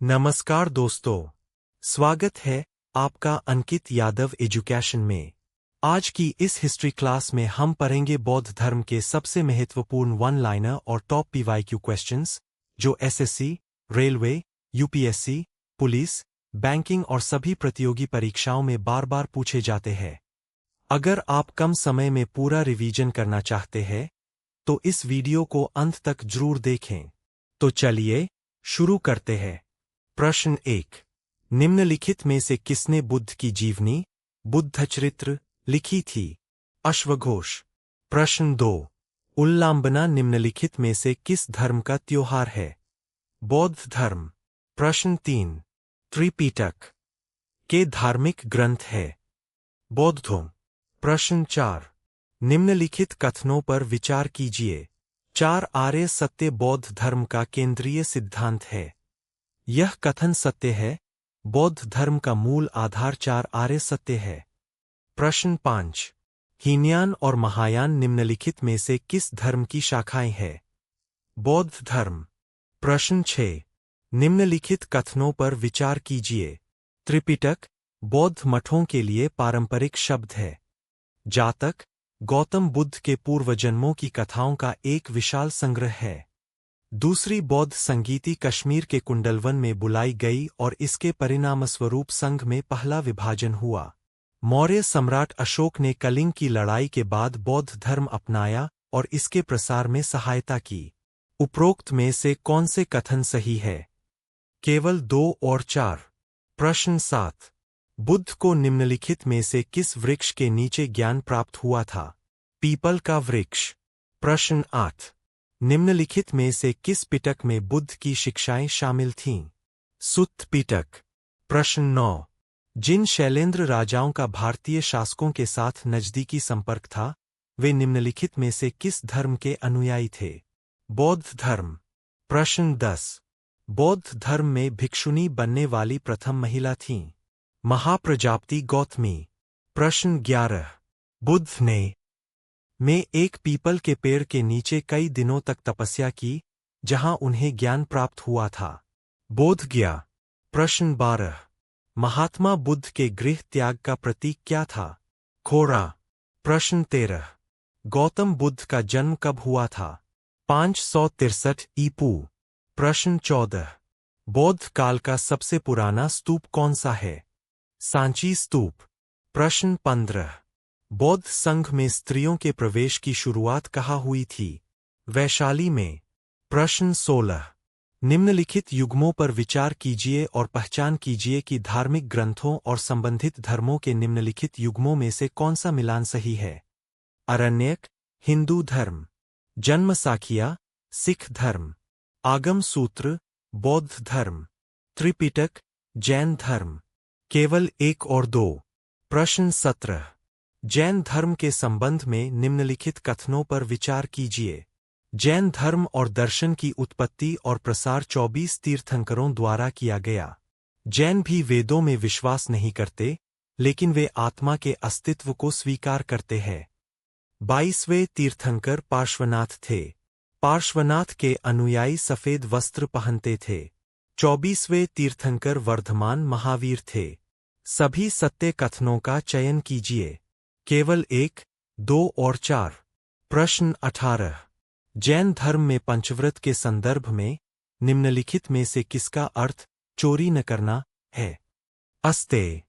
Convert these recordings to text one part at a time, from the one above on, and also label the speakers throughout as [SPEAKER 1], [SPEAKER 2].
[SPEAKER 1] नमस्कार दोस्तों, स्वागत है आपका अंकित यादव एजुकेशन में। आज की इस हिस्ट्री क्लास में हम पढ़ेंगे बौद्ध धर्म के सबसे महत्वपूर्ण वन लाइनर और टॉप पीवाईक्यू क्वेश्चंस जो SSC, railway, UPSC, police, banking और सभी प्रतियोगी परीक्षाओं में बार बार पूछे जाते हैं। अगर आप कम समय में पूरा रिवीजन करना चाहते हैं तो इस वीडियो को अंत तक जरूर देखें। तो चलिए शुरू करते हैं। प्रश्न 1। निम्नलिखित में से किसने बुद्ध की जीवनी, बुद्धचरित्र लिखी थी? अश्वघोष। प्रश्न 2। उल्लांबना निम्नलिखित में से किस धर्म का त्योहार है? बौद्ध धर्म। प्रश्न 3। त्रिपिटक के धार्मिक ग्रंथ है? बौद्धों। प्रश्न 4। निम्नलिखित कथनों पर विचार कीजिए। 4 आर्य सत्य बौद्ध धर्म का केंद्रीय सिद्धांत है। यह कथन सत्य है। बौद्ध धर्म का मूल आधार 4 आर्य सत्य है। प्रश्न 5। हीनयान और महायान निम्नलिखित में से किस धर्म की शाखाएं हैं? बौद्ध धर्म। प्रश्न 6। निम्नलिखित कथनों पर विचार कीजिए। त्रिपिटक बौद्ध मठों के लिए पारंपरिक शब्द है। जातक गौतम बुद्ध के पूर्वजन्मों की कथाओं का एक विशाल संग्रह है। दूसरी बौद्ध संगीति कश्मीर के कुंडलवन में बुलाई गई और इसके परिणामस्वरूप संघ में पहला विभाजन हुआ। मौर्य सम्राट अशोक ने कलिंग की लड़ाई के बाद बौद्ध धर्म अपनाया और इसके प्रसार में सहायता की। उपरोक्त में से कौन से कथन सही है? केवल 2 और 4। प्रश्न 7। बुद्ध को निम्नलिखित में से किस वृक्ष के नीचे ज्ञान प्राप्त हुआ था? पीपल का वृक्ष। प्रश्न 8। निम्नलिखित में से किस पिटक में बुद्ध की शिक्षाएं शामिल थीं? सुत्त पिटक। प्रश्न 9। जिन शैलेंद्र राजाओं का भारतीय शासकों के साथ नजदीकी संपर्क था, वे निम्नलिखित में से किस धर्म के अनुयायी थे? बौद्ध धर्म। प्रश्न 10। बौद्ध धर्म में भिक्षुनी बनने वाली प्रथम महिला थीं? महाप्रजापति गौतमी। प्रश्न 11। बुद्ध ने में एक पीपल के पेड़ के नीचे कई दिनों तक तपस्या की, जहां उन्हें ज्ञान प्राप्त हुआ था? बोध गया। प्रश्न 12। महात्मा बुद्ध के गृह त्याग का प्रतीक क्या था? घोड़ा। प्रश्न 13। गौतम बुद्ध का जन्म कब हुआ था? 563 ईपू। प्रश्न 14। बौद्ध काल का सबसे पुराना स्तूप कौन सा है? सांची स्तूप। प्रश्न 15। बौद्ध संघ में स्त्रियों के प्रवेश की शुरुआत कहाँ हुई थी? वैशाली में। प्रश्न 16। निम्नलिखित युग्मों पर विचार कीजिए और पहचान कीजिए कि धार्मिक ग्रंथों और संबंधित धर्मों के निम्नलिखित युग्मों में से कौन सा मिलान सही है? अरण्यक हिंदू धर्म, जन्म साखिया सिख धर्म, आगम सूत्र बौद्ध धर्म, त्रिपिटक जैन धर्म। केवल 1 और 2। प्रश्न 17। जैन धर्म के संबंध में निम्नलिखित कथनों पर विचार कीजिए। जैन धर्म और दर्शन की उत्पत्ति और प्रसार 24 तीर्थंकरों द्वारा किया गया। जैन भी वेदों में विश्वास नहीं करते, लेकिन वे आत्मा के अस्तित्व को स्वीकार करते हैं। 22वें तीर्थंकर पार्श्वनाथ थे। पार्श्वनाथ के अनुयायी सफेद वस्त्र पहनते थे। 24वें तीर्थंकर वर्धमान महावीर थे। सभी सत्य कथनों का चयन कीजिए। केवल 1, 2 और 4। प्रश्न 18। जैन धर्म में पंचव्रत के संदर्भ में निम्नलिखित में से किसका अर्थ चोरी न करना है? अस्तेय।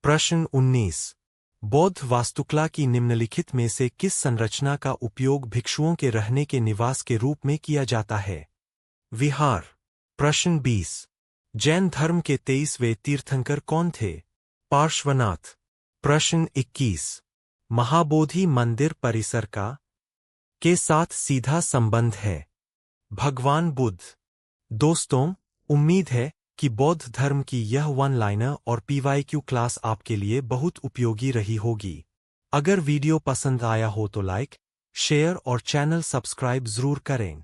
[SPEAKER 1] प्रश्न 19। बौद्ध वास्तुकला की निम्नलिखित में से किस संरचना का उपयोग भिक्षुओं के रहने के निवास के रूप में किया जाता है? विहार। प्रश्न 20। जैन धर्म के 23वें तीर्थंकर कौन थे? पार्श्वनाथ। प्रश्न 21। महाबोधि मंदिर परिसर का के साथ सीधा संबंध है? भगवान बुद्ध। दोस्तों, उम्मीद है कि बौद्ध धर्म की यह वन लाइनर और पीवाईक्यू क्लास आपके लिए बहुत उपयोगी रही होगी। अगर वीडियो पसंद आया हो तो लाइक, शेयर और चैनल सब्सक्राइब जरूर करें।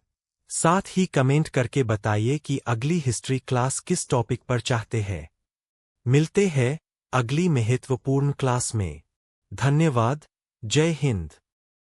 [SPEAKER 1] साथ ही कमेंट करके बताइए कि अगली हिस्ट्री क्लास किस टॉपिक पर चाहते हैं। मिलते हैं अगली महत्वपूर्ण क्लास में। धन्यवाद। जय हिंद।